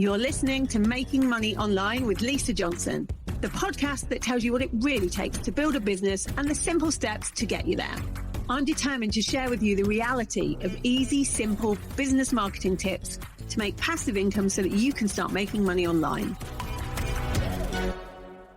You're listening to Making Money Online with Lisa Johnson, the podcast that tells you what it really takes to build a business and the simple steps to get you there. I'm determined to share with you the reality of easy, simple business marketing tips to make passive income so that you can start making money online.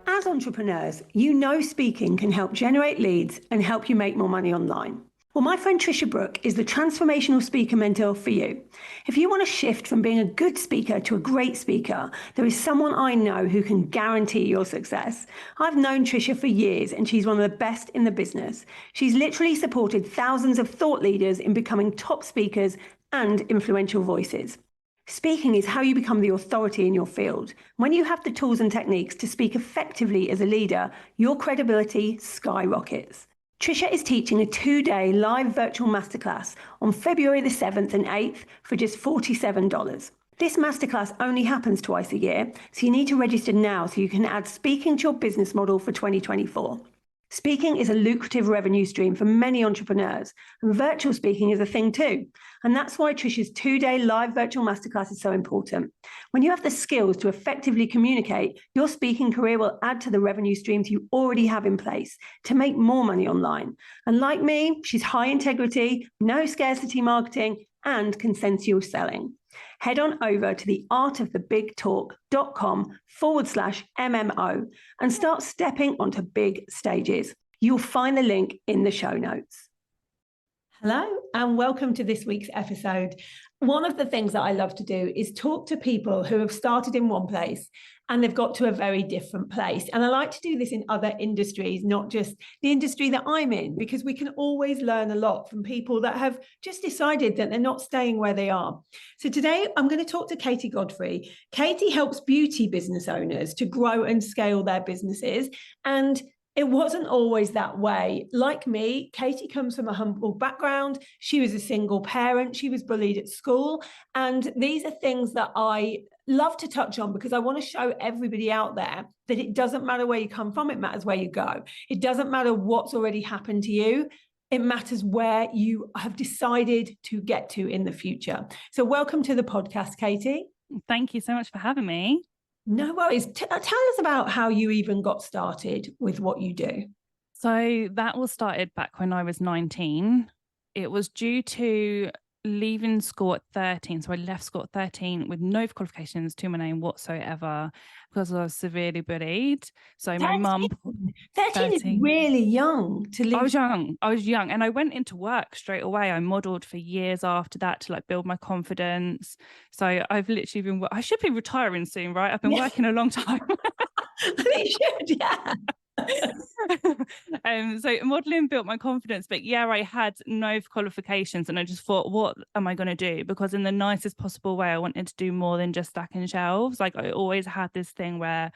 As entrepreneurs, you know speaking can help generate leads and help you make more money online. Well, my friend Trisha Brooke is the transformational speaker mentor for you. If you want to shift from being a good speaker to a great speaker, there is someone I know who can guarantee your success. I've known Trisha for years and she's one of the best in the business. She's literally supported thousands of thought leaders in becoming top speakers and influential voices. Speaking is how you become the authority in your field. When you have the tools and techniques to speak effectively as a leader, your credibility skyrockets. Trisha is teaching a 2-day live virtual masterclass on February the 7th and 8th for just $47. This masterclass only happens twice a year, so you need to register now so you can add speaking to your business model for 2024. Speaking is a lucrative revenue stream for many entrepreneurs, and virtual speaking is a thing too. And that's why Trisha's 2-day live virtual masterclass is so important. When you have the skills to effectively communicate, your speaking career will add to the revenue streams you already have in place to make more money online. And like me, she's high integrity, no scarcity marketing, and consensual selling. Head on over to theartofthebigtalk.com/MMO and start stepping onto big stages. You'll find the link in the show notes. Hello and welcome to this week's episode. One of the things that I love to do is talk to people who have started in one place and they've got to a very different place. And I like to do this in other industries, not just the industry that I'm in, because we can always learn a lot from people that have just decided that they're not staying where they are. So today I'm going to talk to Katie Godfrey. Katie helps beauty business owners to grow and scale their businesses. And it wasn't always that way. Like me, Katie comes from a humble background. She was a single parent. She was bullied at school. And these are things that I love to touch on because I want to show everybody out there that it doesn't matter where you come from. It matters where you go. It doesn't matter what's already happened to you. It matters where you have decided to get to in the future. So welcome to the podcast, Katie. Thank you so much for having me. No worries. Tell us about how you even got started with what you do. So that was started back when I was 19. It was due to leaving school at 13. So I left school at 13 with no qualifications to my name whatsoever because I was severely bullied. So 13, my mum... 13 is really young to leave. I was young. And I went into work straight away. I modelled for years after that to like build my confidence. So I've literally been... I should be retiring soon, right? I've been working a long time. You should, yeah. So modeling built my confidence, but yeah, I had no qualifications and I just thought, what am I going to do? Because in the nicest possible way, I wanted to do more than just stacking shelves. Like I always had this thing where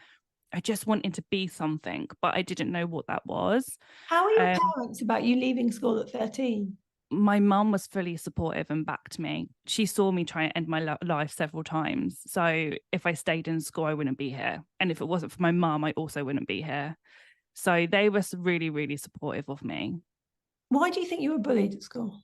I just wanted to be something, but I didn't know what that was. How are your parents about you leaving school at 13? My mum was fully supportive and backed me. She saw me try and end my life several times. So if I stayed in school, I wouldn't be here. And if it wasn't for my mum, I also wouldn't be here. So they were really, really supportive of me. Why do you think you were bullied at school?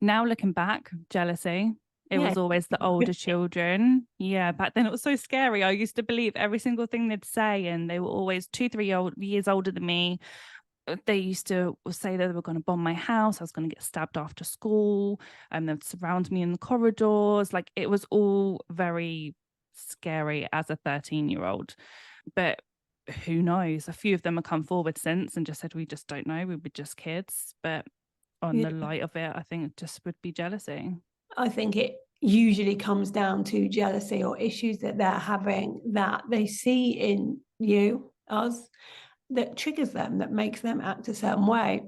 Now looking back, jealousy. It was always the older children. Yeah, back then it was so scary. I used to believe every single thing they'd say, and they were always 2-3 years older than me. They used to say that they were going to bomb my house. I was going to get stabbed after school, and they'd surround me in the corridors. Like it was all very scary as a 13-year-old. But who knows? A few of them have come forward since and just said, we just don't know. We were just kids. But on the light of it, I think it just would be jealousy. I think it usually comes down to jealousy or issues that they're having that they see in you, us, that triggers them, that makes them act a certain way.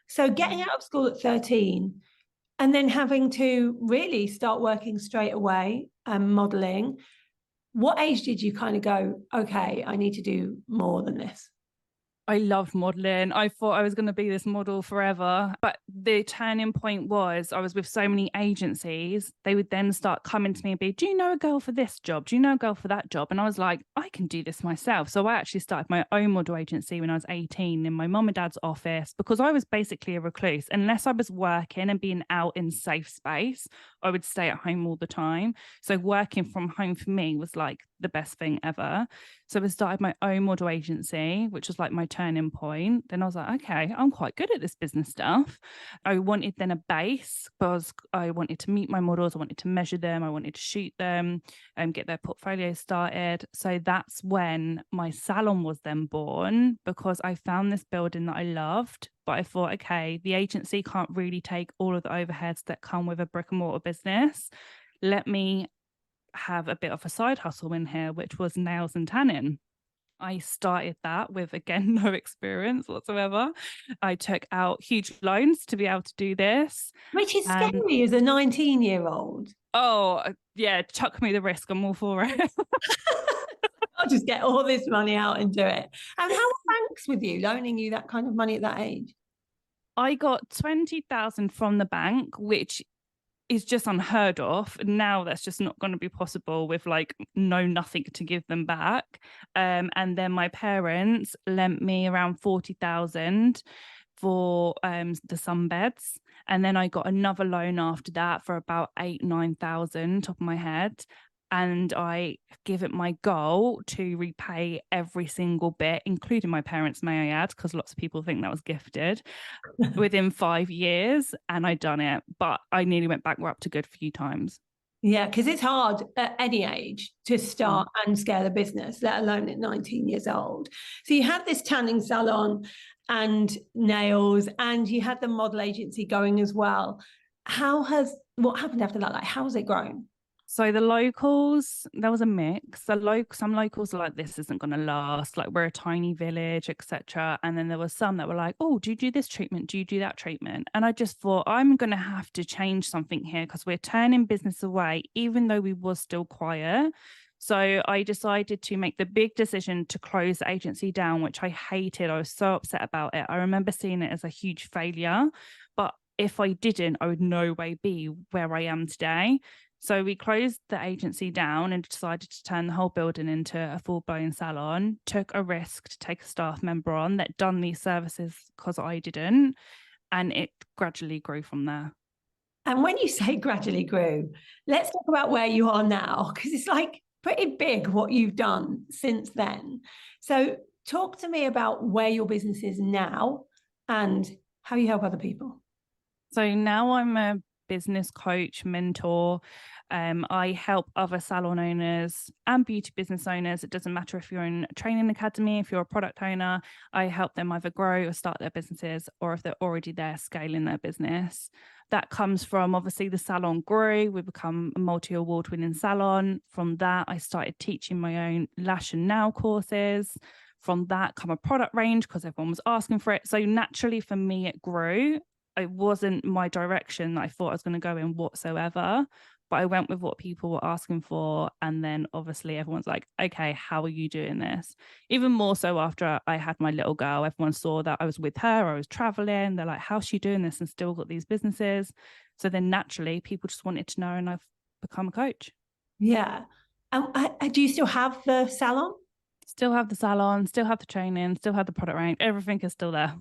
So getting out of school at 13 and then having to really start working straight away and modelling, what age did you kind of go, okay, I need to do more than this? I loved modeling. I thought I was going to be this model forever. But the turning point was I was with so many agencies. They would then start coming to me and be, do you know a girl for this job? Do you know a girl for that job? And I was like, I can do this myself. So I actually started my own model agency when I was 18 in my mum and dad's office, because I was basically a recluse. Unless I was working and being out in safe space, I would stay at home all the time. So working from home for me was like the best thing ever. So I started my own model agency, which was like my turning point. Then I was like, okay, I'm quite good at this business stuff. I wanted then a base because I wanted to meet my models. I wanted to measure them. I wanted to shoot them and get their portfolio started. So that's when my salon was then born, because I found this building that I loved. But I thought, okay, the agency can't really take all of the overheads that come with a brick and mortar business. Let me have a bit of a side hustle in here, which was nails and tanning. I started that with, again, no experience whatsoever. I took out huge loans to be able to do this. Which is scary as a 19-year-old. Oh, yeah, chuck me the risk. I'm all for it. I'll just get all this money out and do it. And how were banks with you, loaning you that kind of money at that age? I got 20,000 from the bank, which is just unheard of. Now that's just not going to be possible with like nothing to give them back. And then my parents lent me around 40,000 for the sunbeds. And then I got another loan after that for about 8,000-9,000 top of my head. And I give it my goal to repay every single bit, including my parents, may I add, because lots of people think that was gifted, within 5 years. And I done it. But I nearly went bankrupt a good few times. Yeah, because it's hard at any age to start and scale a business, let alone at 19 years old. So you had this tanning salon and nails, and you had the model agency going as well. What happened after that? Like, how's it grown? So the locals, there was a mix. Some locals were like, this isn't going to last. Like, we're a tiny village, etc. And then there was some that were like, oh, do you do this treatment? Do you do that treatment? And I just thought, I'm going to have to change something here, because we're turning business away, even though we was still quiet. So I decided to make the big decision to close the agency down, which I hated. I was so upset about it. I remember seeing it as a huge failure. But if I didn't, I would no way be where I am today. So we closed the agency down and decided to turn the whole building into a full-blown salon, took a risk to take a staff member on that done these services because I didn't, and it gradually grew from there. And when you say gradually grew, let's talk about where you are now, because it's like pretty big what you've done since then. So talk to me about where your business is now and how you help other people. So now I'm a business coach, mentor. I help other salon owners and beauty business owners. It doesn't matter if you're in a training academy, if you're a product owner, I help them either grow or start their businesses, or if they're already there, scaling their business. That comes from, obviously, the salon grew. We become a multi-award winning salon. From that, I started teaching my own lash and nail courses. From that come a product range, because everyone was asking for it. So naturally for me, it grew. It wasn't my direction that I thought I was going to go in whatsoever, but I went with what people were asking for. And then obviously everyone's like, okay, how are you doing this? Even more so after I had my little girl, everyone saw that I was with her, I was traveling. They're like, how's she doing this and still got these businesses? So then naturally people just wanted to know, and I've become a coach. Yeah. Do you still have the salon? Still have the salon, still have the training, still have the product range. Everything is still there.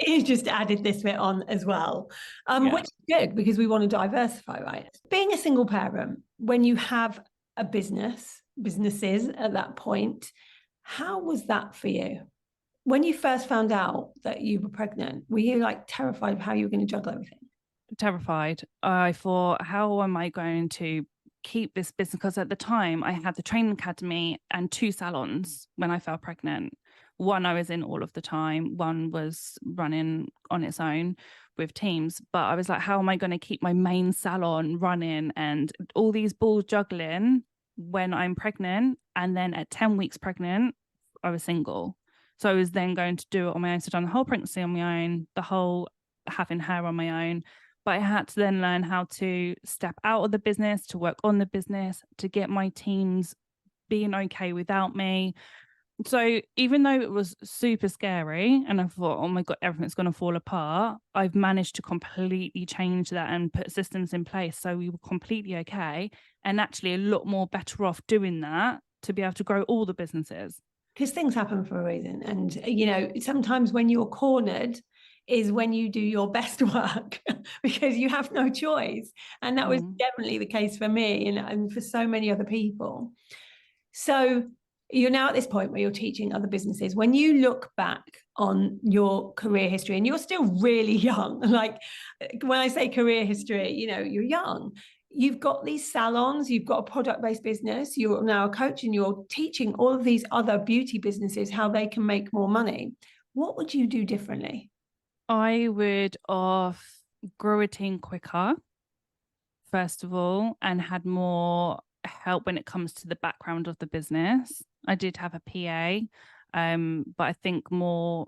You just added this bit on as well, which is good because we want to diversify, right? Being a single parent, when you have a businesses at that point, how was that for you? When you first found out that you were pregnant, were you like terrified of how you were going to juggle everything? Terrified. I thought, how am I going to keep this business? Because at the time I had the training academy and 2 salons when I fell pregnant. One I was in all of the time, one was running on its own with teams. But I was like, how am I going to keep my main salon running and all these balls juggling when I'm pregnant? And then at 10 weeks pregnant, I was single. So I was then going to do it on my own. So I've done the whole pregnancy on my own, the whole having her on my own. But I had to then learn how to step out of the business, to work on the business, to get my teams being okay without me. So even though it was super scary and I thought, oh my God, everything's going to fall apart, I've managed to completely change that and put systems in place. So we were completely okay and actually a lot more better off doing that to be able to grow all the businesses. Because things happen for a reason. And, you know, sometimes when you're cornered is when you do your best work because you have no choice. And that was definitely the case for me and for so many other people. So you're now at this point where you're teaching other businesses. When you look back on your career history, and you're still really young, like when I say career history, you know, you're young. You've got these salons, you've got a product-based business, you're now a coach and you're teaching all of these other beauty businesses how they can make more money. What would you do differently? I would have grew a team quicker, first of all, and had more help when it comes to the background of the business. I did have a PA, but I think more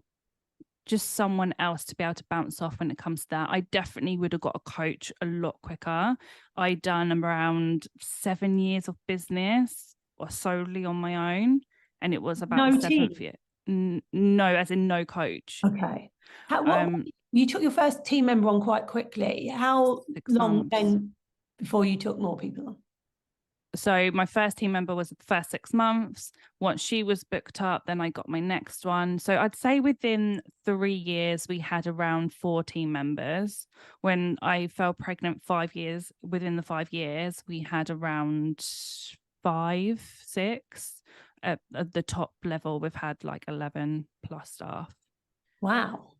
just someone else to be able to bounce off when it comes to that. I definitely would have got a coach a lot quicker. I'd done around 7 years of business or solely on my own, and it was about the seventh year. No, as in no coach. Okay. You took your first team member on quite quickly. How 6 long months. then before you took more people on? So my first team member was the first 6 months. Once she was booked up, then I got my next one. So I'd say within 3 years, we had around 4 team members. When I fell pregnant 5 years, within the 5 years, we had around 5, 6. At the top level, we've had like 11 plus staff. Wow.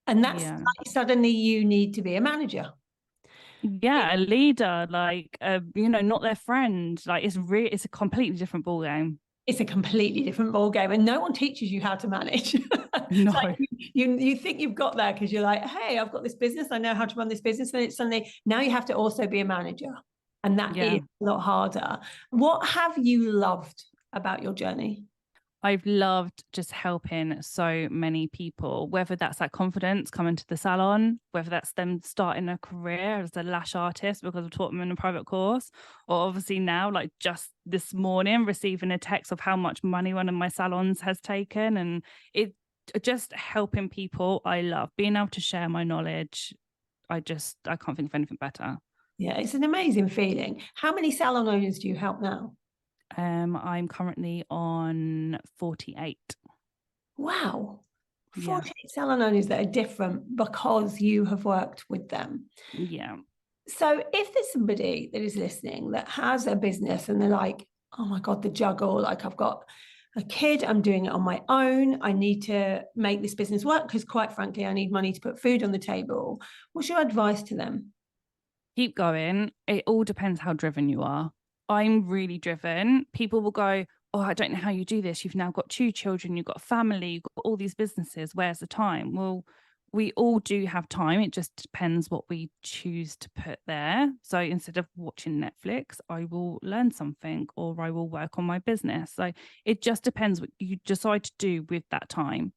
And that's like suddenly you need to be a manager. Yeah, a leader, like you know, not their friend. Like it's a completely different ball game. It's a completely different ball game, and no one teaches you how to manage. No, like you think you've got there because you're like, hey, I've got this business, I know how to run this business, and it's suddenly now you have to also be a manager, and that is a lot harder. What have you loved about your journey? I've loved just helping so many people, whether that's that confidence coming to the salon, whether that's them starting a career as a lash artist because I've taught them in a private course, or obviously now, like just this morning, receiving a text of how much money one of my salons has taken. And it just helping people. I love being able to share my knowledge. I can't think of anything better. Yeah, it's an amazing feeling. How many salon owners do you help now? I'm currently on 48. Wow. 48 salon owners that are different because you have worked with them. Yeah. So if there's somebody that is listening that has a business and they're like, oh my God, the juggle, like I've got a kid, I'm doing it on my own. I need to make this business work because quite frankly, I need money to put food on the table. What's your advice to them? Keep going. It all depends how driven you are. I'm really driven. People will go, oh, I don't know how you do this. You've now got 2 children, you've got a family, you've got all these businesses. Where's the time? Well, we all do have time. It just depends what we choose to put there. So instead of watching Netflix, I will learn something or I will work on my business. So it just depends what you decide to do with that time.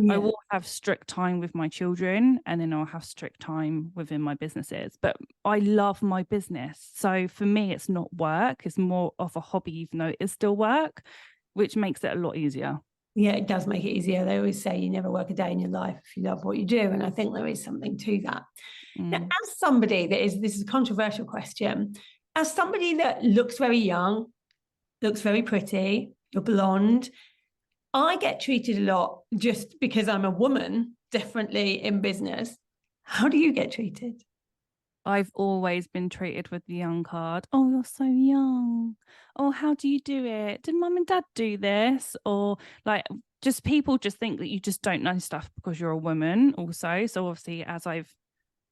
I will have strict time with my children and then I'll have strict time within my businesses. But I love my business. So for me, it's not work. It's more of a hobby, even though it is still work, which makes it a lot easier. Yeah, it does make it easier. They always say you never work a day in your life if you love what you do. And I think there is something to that. Now, as somebody this is a controversial question, as somebody that looks very young, looks very pretty, you're blonde, I get treated a lot just because I'm a woman differently in business. How do you get treated? I've always been treated with the young card. Oh, you're so young. Oh, how do you do it? Did mum and dad do this? Or like just people just think that you just don't know stuff because you're a woman also. So obviously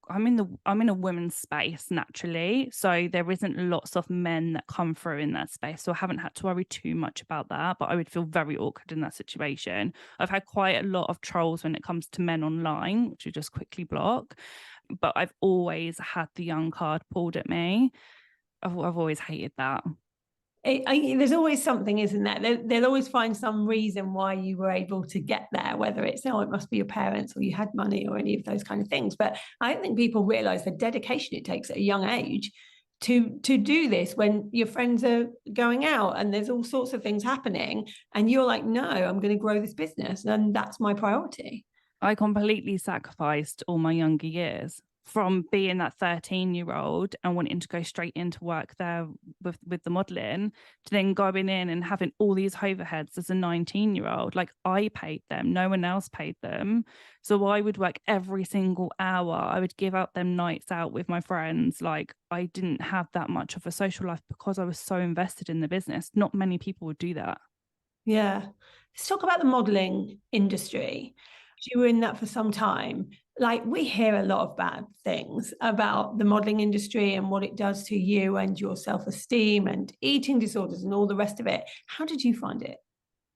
I'm in a women's space naturally. So there isn't lots of men that come through in that space. So I haven't had to worry too much about that, but I would feel very awkward in that situation. I've had quite a lot of trolls when it comes to men online, which you just quickly block. But I've always had the young card pulled at me. I've always hated that. There's always something, isn't there? They'll always find some reason why you were able to get there, whether it's, oh, it must be your parents or you had money or any of those kind of things. But I don't think people realize the dedication it takes at a young age to do this when your friends are going out and there's all sorts of things happening, and you're like, no, I'm going to grow this business and that's my priority? I completely sacrificed all my younger years from being that 13-year-old and wanting to go straight into work there with the modeling, to then going in and having all these overheads as a 19-year-old. Like, I paid them, no one else paid them. So I would work every single hour. I would give up them nights out with my friends. Like, I didn't have that much of a social life because I was so invested in the business. Not many people would do that. Yeah. Let's talk about the modeling industry. You were in that for some time. Like, we hear a lot of bad things about the modeling industry and what it does to you and your self-esteem and eating disorders and all the rest of it. How did you find it?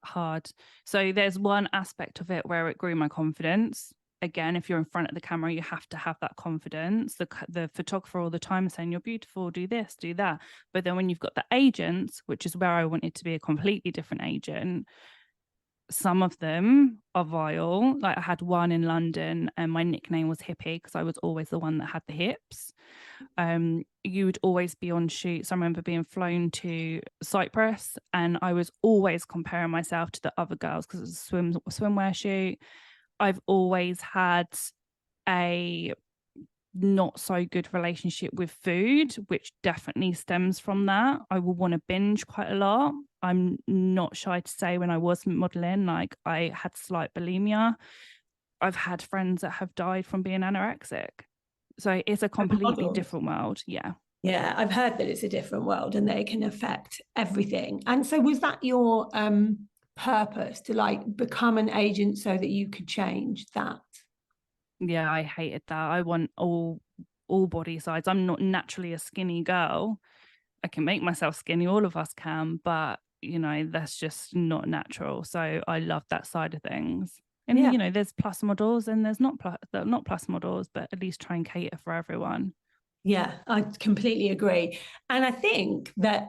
Hard. So there's one aspect of it where it grew my confidence. Again, if you're in front of the camera, you have to have that confidence. The photographer all the time is saying, you're beautiful, do this, do that. But then when you've got the agents, which is where I wanted to be a completely different agent, some of them are vile. Like, I had one in London and my nickname was Hippie because I was always the one that had the hips. You would always be on shoots. I remember being flown to Cyprus and I was always comparing myself to the other girls because it was a swimwear shoot. I've always had a not so good relationship with food, which definitely stems from that. I will want to binge quite a lot. I'm not shy to say when I was modeling, like, I had slight bulimia. I've had friends that have died from being anorexic. So it's a completely different world. Yeah. Yeah, I've heard that it's a different world and they can affect everything. And so was that your purpose, to like become an agent so that you could change that? Yeah, I hated that. I want all body sides. I'm not naturally a skinny girl. I can make myself skinny, all of us can, but that's just not natural. So I love that side of things. And there's plus models and there's not plus models, but at least try and cater for everyone. Yeah, I completely agree. And I think that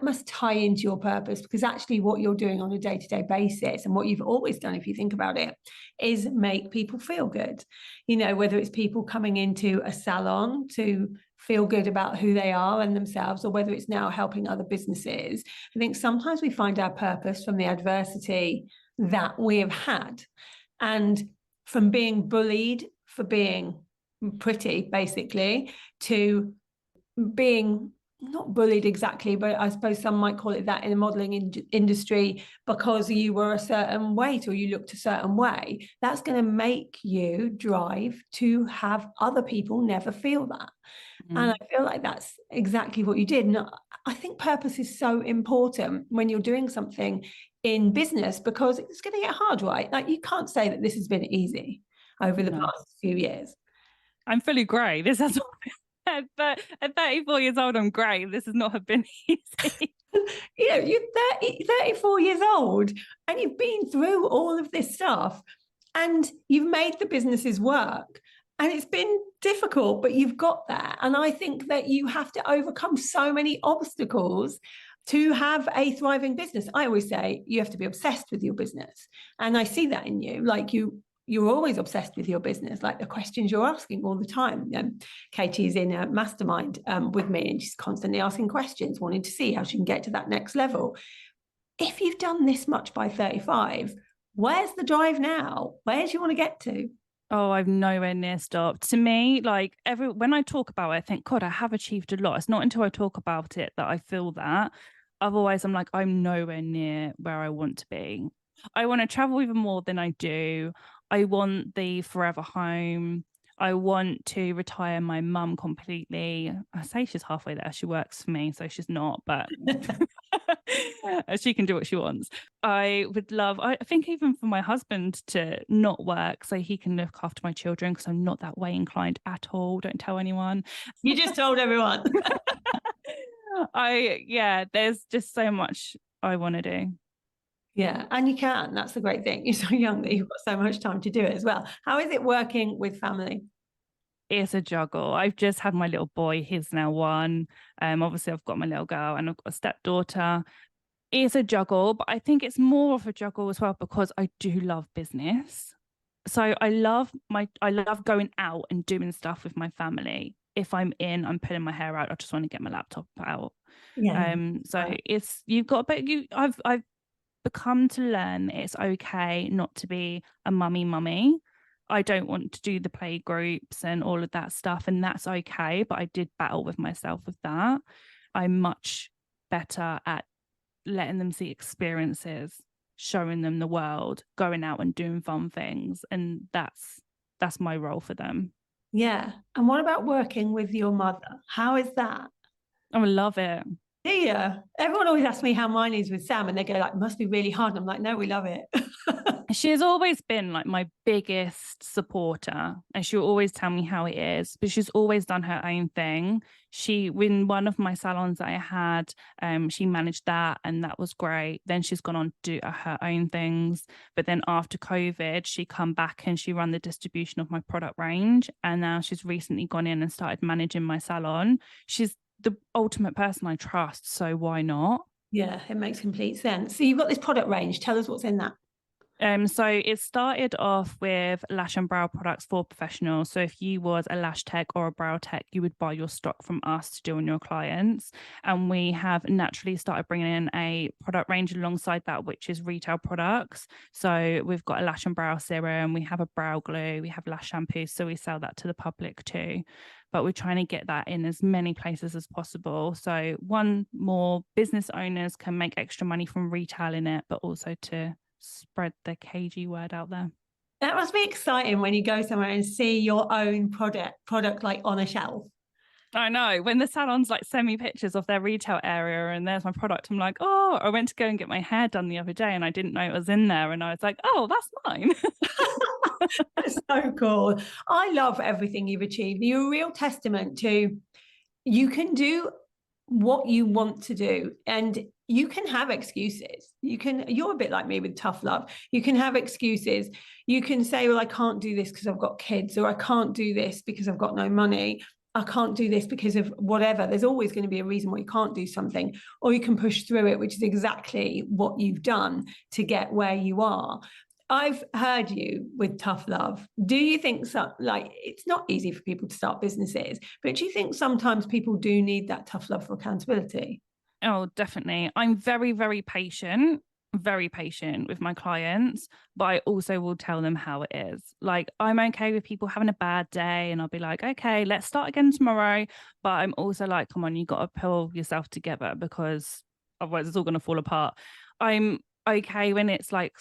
must tie into your purpose, because actually what you're doing on a day-to-day basis and what you've always done, if you think about it, is make people feel good. Whether it's people coming into a salon to feel good about who they are and themselves, or whether it's now helping other businesses. I think sometimes we find our purpose from the adversity that we have had. And from being bullied for being pretty, basically, to being not bullied exactly, but I suppose some might call it that in the modeling industry, because you were a certain weight or you looked a certain way. That's going to make you drive to have other people never feel that. And I feel like that's exactly what you did. And I think purpose is so important when you're doing something in business, because it's going to get hard, right? Like, you can't say that this has been easy over the past few years. I'm fully grey. This has not been, but at 34 years old, I'm grey. This has not been easy. You're 34 years old and you've been through all of this stuff and you've made the businesses work. And it's been difficult, but you've got there. And I think that you have to overcome so many obstacles to have a thriving business. I always say you have to be obsessed with your business. And I see that in you. Like, you're always obsessed with your business, like the questions you're asking all the time. Katie's in a mastermind with me, and she's constantly asking questions, wanting to see how she can get to that next level. If you've done this much by 35, where's the drive now? Where do you want to get to? Oh, I've nowhere near stopped. To me, like, when I talk about it, I think, God, I have achieved a lot. It's not until I talk about it that I feel that. Otherwise, I'm like, I'm nowhere near where I want to be. I want to travel even more than I do. I want the forever home. I want to retire my mum completely. I say she's halfway there. She works for me, so she's not, but she can do what she wants. I would love, I think, even for my husband to not work so he can look after my children, because I'm not that way inclined at all. Don't tell anyone. You just told everyone. There's just so much I want to do. Yeah, and you can. That's the great thing. You're so young that you've got so much time to do it as well. How is it working with family? It's a juggle. I've just had my little boy. He's now 1. Obviously, I've got my little girl and I've got a stepdaughter. It's a juggle, but I think it's more of a juggle as well because I do love business. So I love going out and doing stuff with my family. if I'm I'm pulling my hair out, I just want to get my laptop out. Yeah. So it's, you've got, but I've become to learn it's okay not to be a mummy. I don't want to do the play groups and all of that stuff, and that's okay. But I did battle with myself with that. I'm much better at letting them see experiences, showing them the world, going out and doing fun things, and that's my role for them. Yeah. And what about working with your mother? How is that? I love it. Yeah. Everyone always asks me how mine is with Sam, and they go like, must be really hard. And I'm like, no, we love it. She has always been like my biggest supporter, and she'll always tell me how it is, but she's always done her own thing. She, in one of my salons that I had, she managed that, and that was great. Then she's gone on to do her own things. But then after COVID, she come back and she ran the distribution of my product range. And now she's recently gone in and started managing my salon. She's the ultimate person I trust. So why not? Yeah, it makes complete sense. So you've got this product range. Tell us what's in that. So it started off with lash and brow products for professionals. So if you was a lash tech or a brow tech, you would buy your stock from us to do on your clients. And we have naturally started bringing in a product range alongside that, which is retail products. So we've got a lash and brow serum, we have a brow glue, we have lash shampoo. So we sell that to the public too. But we're trying to get that in as many places as possible. So one, more business owners can make extra money from retailing it, but also to spread the KG word out there. That must be exciting when you go somewhere and see your own product like on a shelf. I know, when the salons like send me pictures of their retail area and there's my product, I'm like, oh, I went to go and get my hair done the other day and I didn't know it was in there, and I was like, oh, that's mine. That's so cool. I love everything you've achieved. You're a real testament to, you can do what you want to do, and you can have excuses. You're a bit like me with tough love. You can have excuses. You can say, well, I can't do this because I've got kids, or I can't do this because I've got no money. I can't do this because of whatever. There's always going to be a reason why you can't do something, or you can push through it, which is exactly what you've done to get where you are. I've heard you with tough love. Do you think like it's not easy for people to start businesses, but do you think sometimes people do need that tough love for accountability? Oh, definitely. I'm very, very patient with my clients, but I also will tell them how it is. Like, I'm okay with people having a bad day, and I'll be like, okay, let's start again tomorrow. But I'm also like, come on, you got to pull yourself together, because otherwise it's all going to fall apart. I'm okay when it's like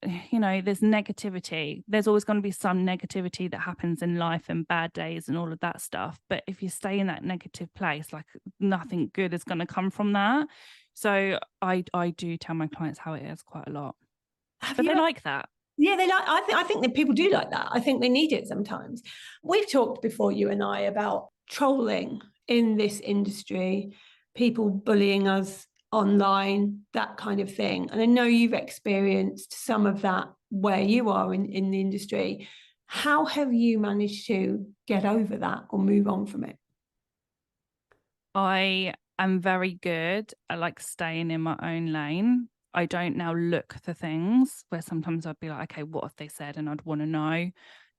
there's negativity. There's always going to be some negativity that happens in life, and bad days and all of that stuff. But if you stay in that negative place, like, nothing good is going to come from that. So I do tell my clients how it is quite a lot. But they like that. Yeah, they like. I think that people do like that. I think they need it sometimes. We've talked before, you and I, about trolling in this industry, people bullying us online, that kind of thing. And I know you've experienced some of that where you are in the industry. How have you managed to get over that or move on from it? I am very good at like staying in my own lane. I don't now look for things where sometimes I'd be like, okay, what have they said? And I'd want to know.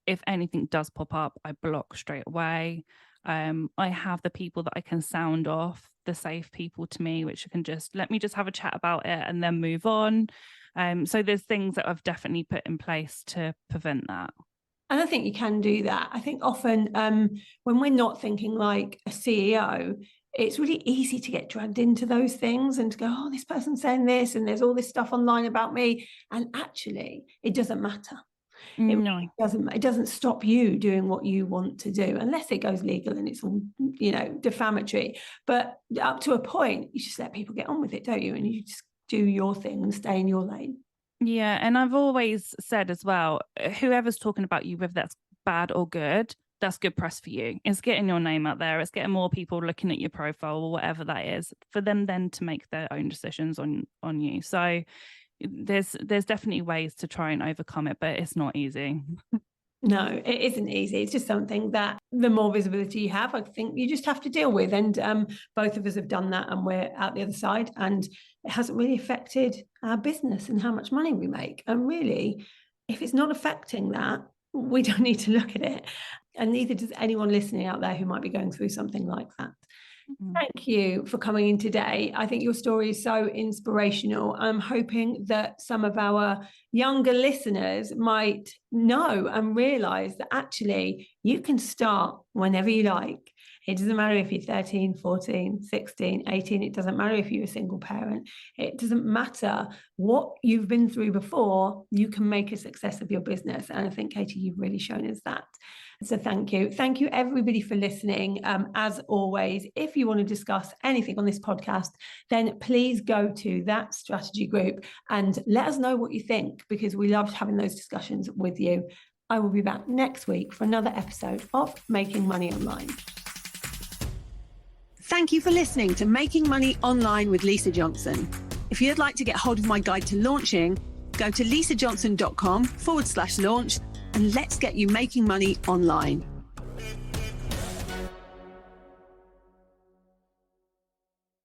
If anything does pop up, I block straight away. I have the people that I can sound off, the safe people to me, which can just let me just have a chat about it and then move on. So there's things that I've definitely put in place to prevent that. And I think you can do that. I think often when we're not thinking like a CEO, it's really easy to get dragged into those things and to go, oh, this person's saying this, and there's all this stuff online about me. And actually, it doesn't matter. No. It doesn't stop you doing what you want to do, unless it goes legal and it's all, defamatory. But up to a point, you just let people get on with it, don't you? And you just do your thing and stay in your lane. Yeah. And I've always said as well, whoever's talking about you, whether that's bad or good, that's good press for you. It's getting your name out there. It's getting more people looking at your profile or whatever that is, for them then to make their own decisions on you. So there's definitely ways to try and overcome it, but it's not easy. No, it isn't easy. It's just something that the more visibility you have, I think you just have to deal with. And both of us have done that, and we're out the other side, and it hasn't really affected our business and how much money we make. And really, if it's not affecting that, we don't need to look at it. And neither does anyone listening out there who might be going through something like that. Mm-hmm. Thank you for coming in today. I think your story is so inspirational. I'm hoping that some of our younger listeners might know and realize that actually you can start whenever you like. It doesn't matter if you're 13, 14, 16, 18. It doesn't matter if you're a single parent. It doesn't matter what you've been through before. You can make a success of your business. And I think, Katie, you've really shown us that. So thank you. Thank you, everybody, for listening. As always, if you want to discuss anything on this podcast, then please go to that strategy group and let us know what you think, because we loved having those discussions with you. I will be back next week for another episode of Making Money Online. Thank you for listening to Making Money Online with Lisa Johnson. If you'd like to get hold of my guide to launching, go to lisajohnson.com/launch and let's get you making money online.